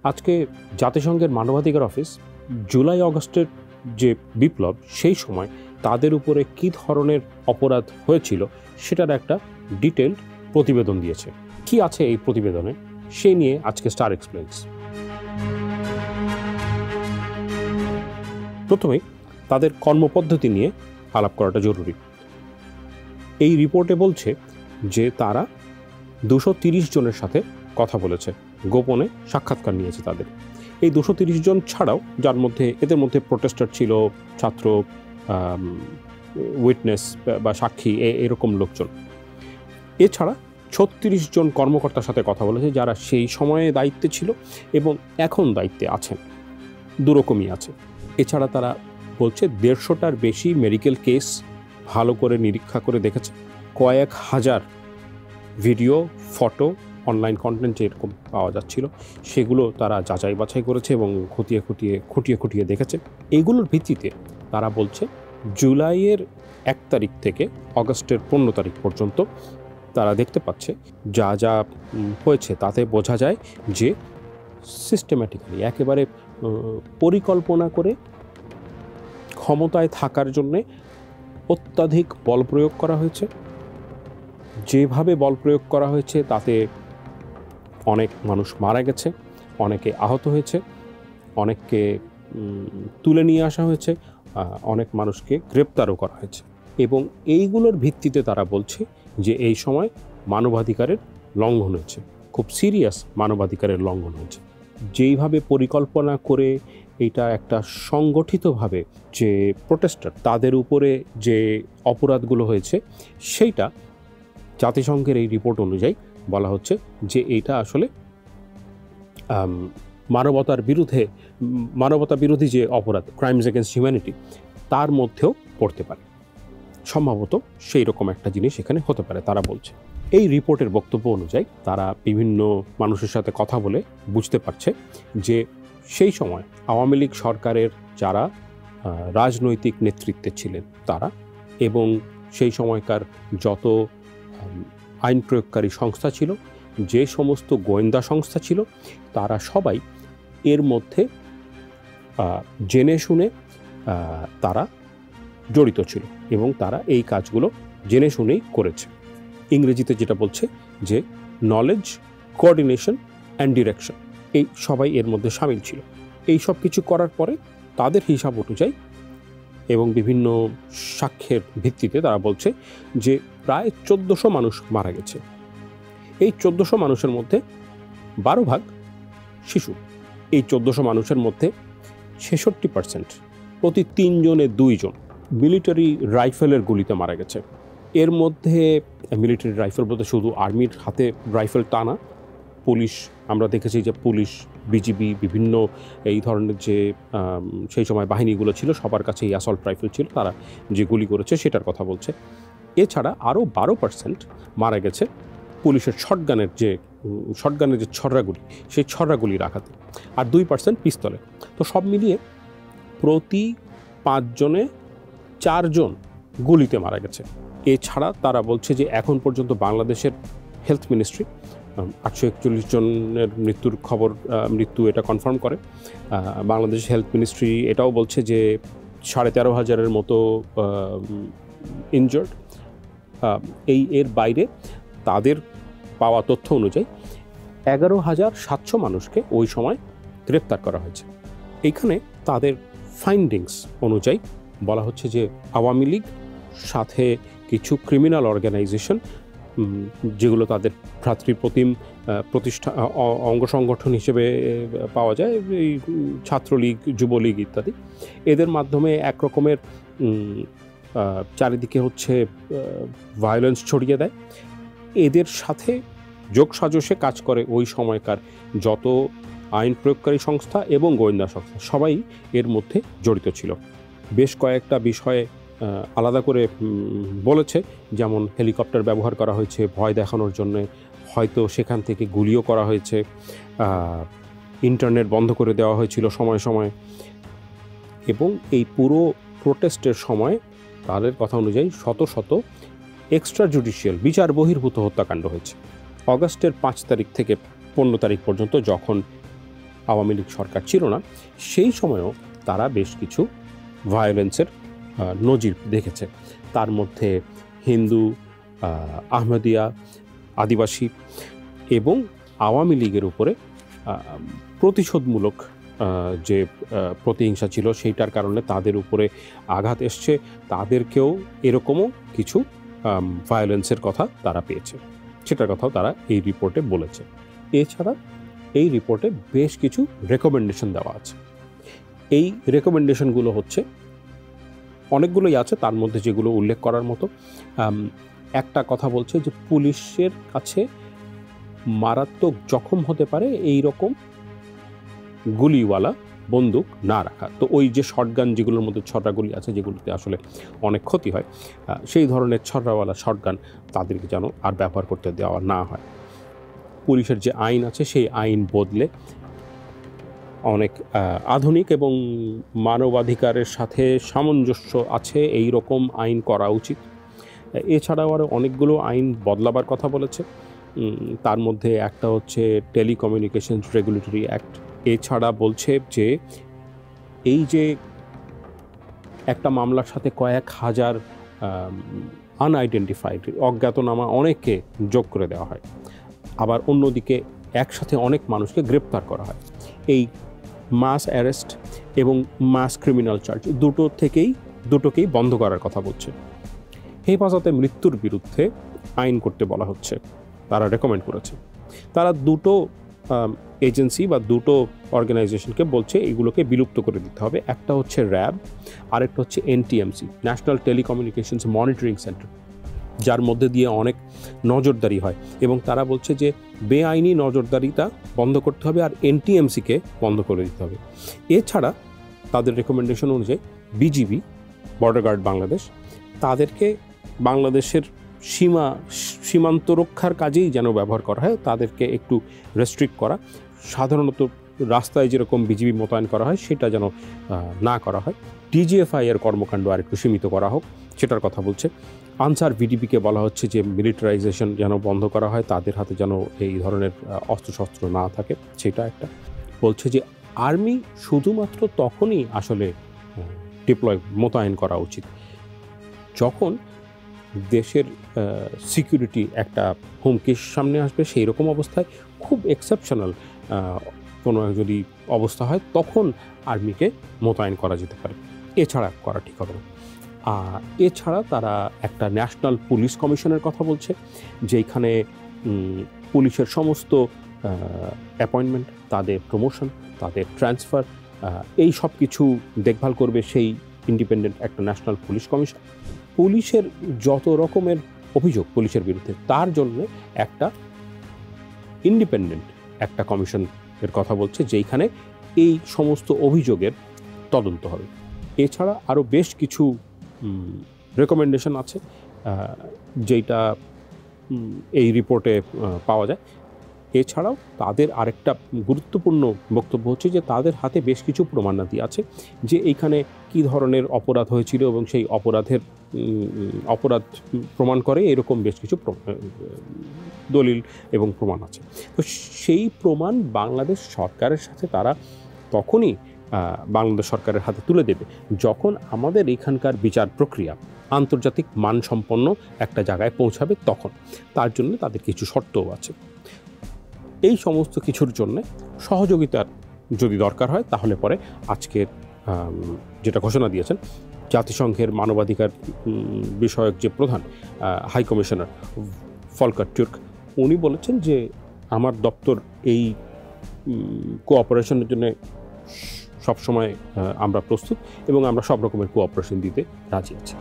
আজকে জাতিসংঘের মানবাধিকার অফিস জুলাই আগস্টের যে বিপ্লব সেই সময় তাদের উপরে কী ধরনের অপরাধ হয়েছিল সেটার একটা ডিটেলড প্রতিবেদন দিয়েছে। কি আছে এই প্রতিবেদনে সেই নিয়ে আজকে স্টার এক্সপ্লেইনস। প্রথমেই তাদের কর্মপদ্ধতি নিয়ে আলাপ করাটা জরুরি। এই রিপোর্টে বলছে যে তারা 230 জনের সাথে কথা বলেছে, গোপনে সাক্ষাৎকার নিয়েছে তাদের। এই 230 জন ছাড়াও এদের মধ্যে প্রোটেস্টার ছিল, ছাত্র, উইটনেস বা সাক্ষী, এরকম লোকজন। এছাড়া 36 জন কর্মকর্তার সাথে কথা বলেছে যারা সেই সময়ে দায়িত্বে ছিল এবং এখন দায়িত্বে আছেন, দুরকমই আছে। এছাড়া তারা বলছে 150টার বেশি মেডিকেল কেস ভালো করে নিরীক্ষা করে দেখেছে, কয়েক হাজার ভিডিও, ফটো, অনলাইন কন্টেন্ট এরকম পাওয়া যাচ্ছিল, সেগুলো তারা যাচাই বাছাই করেছে এবং খুঁটিয়ে দেখেছে। এগুলোর ভিত্তিতে তারা বলছে জুলাইয়ের 1 তারিখ থেকে অগস্টের 15 তারিখ পর্যন্ত তারা দেখতে পাচ্ছে যা যা হয়েছে তাতে বোঝা যায় যে সিস্টেম্যাটিক্যালি, একেবারে পরিকল্পনা করে ক্ষমতায় থাকার জন্যে অত্যাধিক বল প্রয়োগ করা হয়েছে। যেভাবে বল প্রয়োগ করা হয়েছে তাতে অনেক মানুষ মারা গেছে, অনেকে আহত হয়েছে, অনেককে তুলে নিয়ে আসা হয়েছে, অনেক মানুষকে গ্রেপ্তারও করা হয়েছে। এবং এইগুলোর ভিত্তিতে তারা বলছে যে এই সময় মানবাধিকারের লঙ্ঘন হয়েছে, খুব সিরিয়াস মানবাধিকারের লঙ্ঘন হয়েছে। যেইভাবে পরিকল্পনা করে এটা একটা সংগঠিতভাবে যে প্রোটেস্টার তাদের উপরে যে অপরাধগুলো হয়েছে সেইটা জাতিসংঘের এই রিপোর্ট অনুযায়ী বলা হচ্ছে যে এইটা আসলে মানবতা বিরোধী যে অপরাধ, ক্রাইমস এগেনস্ট হিউম্যানিটি, তার মধ্যেও পড়তে পারে। সম্ভবত সেই রকম একটা জিনিস এখানে হতে পারে তারা বলছে। এই রিপোর্টের বক্তব্য অনুযায়ী তারা বিভিন্ন মানুষের সাথে কথা বলে বুঝতে পারছে যে সেই সময় আওয়ামী লীগ সরকারের যারা রাজনৈতিক নেতৃত্বে ছিলেন তারা এবং সেই সময়কার যত আইন প্রয়োগকারী সংস্থা ছিল, যে সমস্ত গোয়েন্দা সংস্থা ছিল, তারা সবাই এর মধ্যে জেনে শুনে তারা জড়িত ছিল এবং তারা এই কাজগুলো জেনে শুনেই করেছে। ইংরেজিতে যেটা বলছে যে নলেজ, কোঅর্ডিনেশন অ্যান্ড ডিরেকশন, এই সবাই এর মধ্যে সামিল ছিল। এই সব কিছু করার পরে তাদের হিসাব অনুযায়ী এবং বিভিন্ন সাক্ষ্যের ভিত্তিতে তারা বলছে যে প্রায় 1400 মানুষ মারা গেছে। এই 1400 মানুষের মধ্যে 12 ভাগ শিশু। এই 1400 মানুষের মধ্যে 66%, প্রতি 3 জনে 2 জন মিলিটারি রাইফেলের গুলিতে মারা গেছে। এর মধ্যে মিলিটারি রাইফেল বলতে শুধু আর্মির হাতে রাইফেল তা না, পুলিশ, আমরা দেখেছি যে পুলিশ, বিজিবি, বিভিন্ন এই ধরনের যে সেই সময় বাহিনীগুলো ছিল সবার কাছে এই অ্যাসল্ট রাইফেল ছিল, তারা যে গুলি করেছে সেটার কথা বলছে। এছাড়া আরও 12% মারা গেছে পুলিশের শটগানের যে ছড়রাগুলি, সেই ছড়রাগুলির আঘাতে, আর 2% পিস্তলে। তো সব মিলিয়ে প্রতি 5 জনে 4 জন গুলিতে মারা গেছে। এছাড়া তারা বলছে যে এখন পর্যন্ত বাংলাদেশের হেলথ মিনিস্ট্রি 841 জনের মৃত্যু এটা কনফার্ম করে। বাংলাদেশ হেলথ মিনিস্ট্রি এটাও বলছে যে 13,500-এর মতো ইনজার্ড। এর বাইরে তাদের পাওয়া তথ্য অনুযায়ী 11,700 মানুষকে ওই সময় গ্রেপ্তার করা হয়েছে। এইখানে তাদের ফাইন্ডিংস অনুযায়ী বলা হচ্ছে যে আওয়ামী লীগ সাথে কিছু ক্রিমিনাল অর্গানাইজেশন যেগুলো তাদের ভ্রাতৃপ্রতিম অঙ্গ সংগঠন হিসেবে পাওয়া যায়, এই ছাত্রলীগ, যুবলীগ ইত্যাদি, এদের মাধ্যমে এক রকমের চারিদিকে হচ্ছে ভায়োলেন্স ছড়িয়ে দেয়। এদের সাথে যোগসাজশে কাজ করে ওই সময়কার যত আইন প্রয়োগকারী সংস্থা এবং গোয়েন্দা সংস্থা, সবাই এর মধ্যে জড়িত ছিল। বেশ কয়েকটা বিষয়ে আলাদা করে বলেছে, যেমন হেলিকপ্টার ব্যবহার করা হয়েছে ভয় দেখানোর জন্য, হয়তো সেখান থেকে গুলিও করা হয়েছে, ইন্টারনেট বন্ধ করে দেওয়া হয়েছিল সময় সময়, এবং এই পুরো প্রোটেস্টের সময় তাদের কথা অনুযায়ী শত শত এক্সট্রা জুডিশিয়াল, বিচার বহির্ভূত হত্যাকাণ্ড হয়েছে। অগাস্টের 5 তারিখ থেকে 15 তারিখ পর্যন্ত যখন আওয়ামী লীগ সরকার ছিল না, সেই সময়েও তারা বেশ কিছু ভায়োলেন্সের নজির দেখেছে। তার মধ্যে হিন্দু, আহমদিয়া, আদিবাসী এবং আওয়ামী লীগের উপরে প্রতিশোধমূলক যে প্রতিহিংসা ছিল সেইটার কারণে তাদের উপরে আঘাত এসছে, তাদেরকেও এরকমও কিছু ভায়োলেন্সের কথা তারা পেয়েছে, সেটার কথাও তারা এই রিপোর্টে বলেছে। এছাড়া এই রিপোর্টে বেশ কিছু রেকমেন্ডেশন দেওয়া আছে। এই রেকমেন্ডেশনগুলো হচ্ছে অনেকগুলোই আছে, তার মধ্যে যেগুলো উল্লেখ করার মতো একটা কথা বলছে যে পুলিশের কাছে মারাত্মক জখম হতে পারে এই রকম গুলিওয়ালা বন্দুক না রাখা। তো ওই যে শটগান যেগুলোর মধ্যে ছড়া গুলি আছে, যেগুলোতে আসলে অনেক ক্ষতি হয়, সেই ধরনের ছড়াওয়ালা শটগান তাদেরকে যেন আর ব্যবহার করতে দেওয়া না হয়। পুলিশের যে আইন আছে সেই আইন বদলে অনেক আধুনিক এবং মানবাধিকারের সাথে সামঞ্জস্য আছে এই রকম আইন করা উচিত। এছাড়াও আরও অনেকগুলো আইন বদলাবার কথা বলেছে। তার মধ্যে একটা হচ্ছে টেলিকমিউনিকেশনস রেগুলেটরি অ্যাক্ট। এছাড়া বলছে যে এই যে একটা মামলার সাথে কয়েক হাজার আনআইডেন্টিফাইড অজ্ঞাতনামা অনেককে যোগ করে দেওয়া হয়, আবার অন্যদিকে একসাথে অনেক মানুষকে গ্রেপ্তার করা হয়। এই মাস অ্যারেস্ট এবং মাস ক্রিমিনাল চার্জ দুটোকেই বন্ধ করার কথা বলছে। হেফাজতে মৃত্যুর বিরুদ্ধে আইন করতে বলা হচ্ছে, তারা রেকমেন্ড করেছে। তারা দুটো এজেন্সি বা দুটো অর্গানাইজেশনকে বলছে এগুলোকে বিলুপ্ত করে দিতে হবে। একটা হচ্ছে র্যাব, আরেকটা হচ্ছে NTMC, national telecommunications monitoring centre, যার মধ্যে দিয়ে অনেক নজরদারি হয়। এবং তারা বলছে যে বেআইনি নজরদারিটা বন্ধ করতে হবে আর এনটিএমসিকে বন্ধ করে দিতে হবে। এছাড়া তাদের রেকমেন্ডেশন অনুযায়ী বিজিবি, বর্ডার গার্ড বাংলাদেশ, তাদেরকে বাংলাদেশের সীমান্ত রক্ষার কাজেই যেন ব্যবহার করা হয়, তাদেরকে একটু রেস্ট্রিক্ট করা। সাধারণত রাস্তায় যেরকম বিজিবি মোতায়েন করা হয় সেটা যেন না করা হয়। ডিজিএফআই এর কর্মকাণ্ড আর একটু সীমিত করা হোক, সেটার কথা বলছে। আনসার ভিডিপিকে বলা হচ্ছে যে মিলিটারাইজেশন যেন বন্ধ করা হয়, তাদের হাতে যেন এই ধরনের অস্ত্রশস্ত্র না থাকে, সেটা একটা। বলছে যে আর্মি শুধুমাত্র তখনই আসলে মোতায়েন করা উচিত যখন দেশের সিকিউরিটি একটা হুমকির সামনে আসবে, সেই রকম অবস্থায় খুব এক্সেপশনাল কোনো যদি অবস্থা হয় তখন আর্মিকে মোতায়েন করা যেতে পারে, এছাড়া করা ঠিক হবে না। আর এছাড়া তারা একটা ন্যাশনাল পুলিশ কমিশনের কথা বলছে, যেখানে পুলিশের সমস্ত অ্যাপয়েন্টমেন্ট, তাদের প্রমোশন, তাদের ট্রান্সফার, এই সব কিছু দেখভাল করবে সেই ইন্ডিপেন্ডেন্ট একটা ন্যাশনাল পুলিশ কমিশন। পুলিশের যত রকমের অভিযোগ পুলিশের বিরুদ্ধে, তার জন্য একটা ইন্ডিপেন্ডেন্ট একটা কমিশনের কথা বলছে, যেইখানে এই সমস্ত অভিযোগের তদন্ত হবে। এছাড়া আরও বেশ কিছু রেকমেন্ডেশন আছে যেটা এই রিপোর্টে পাওয়া যায়। এছাড়াও তাদের আরেকটা গুরুত্বপূর্ণ বক্তব্য হচ্ছে যে তাদের হাতে বেশ কিছু প্রমাণাদি আছে, যে এইখানে কী ধরনের অপরাধ হয়েছিল এবং সেই অপরাধ প্রমাণ করে এরকম বেশ কিছু দলিল এবং প্রমাণ আছে। তো সেই প্রমাণ বাংলাদেশ সরকারের সাথে তারা তখনই বাংলাদেশ সরকারের হাতে তুলে দেবে যখন আমাদের এখানকার বিচার প্রক্রিয়া আন্তর্জাতিক মানসম্পন্ন একটা জায়গায় পৌঁছাবে, তখন। তার জন্য তাদের কিছু শর্তও আছে। এই সমস্ত কিছুর জন্য সহযোগিতার যদি দরকার হয়, তাহলে পরে আজকের যেটা ঘোষণা দিয়েছেন জাতিসংঘের মানবাধিকার বিষয়ক যে প্রধান হাই কমিশনার ফলকার টুর্ক, উনি বলেছেন যে আমার দপ্তর এই কোঅপারেশনের জন্য সবসময় আমরা প্রস্তুত এবং আমরা সব রকমের কোঅপারেশন দিতে রাজি আছি।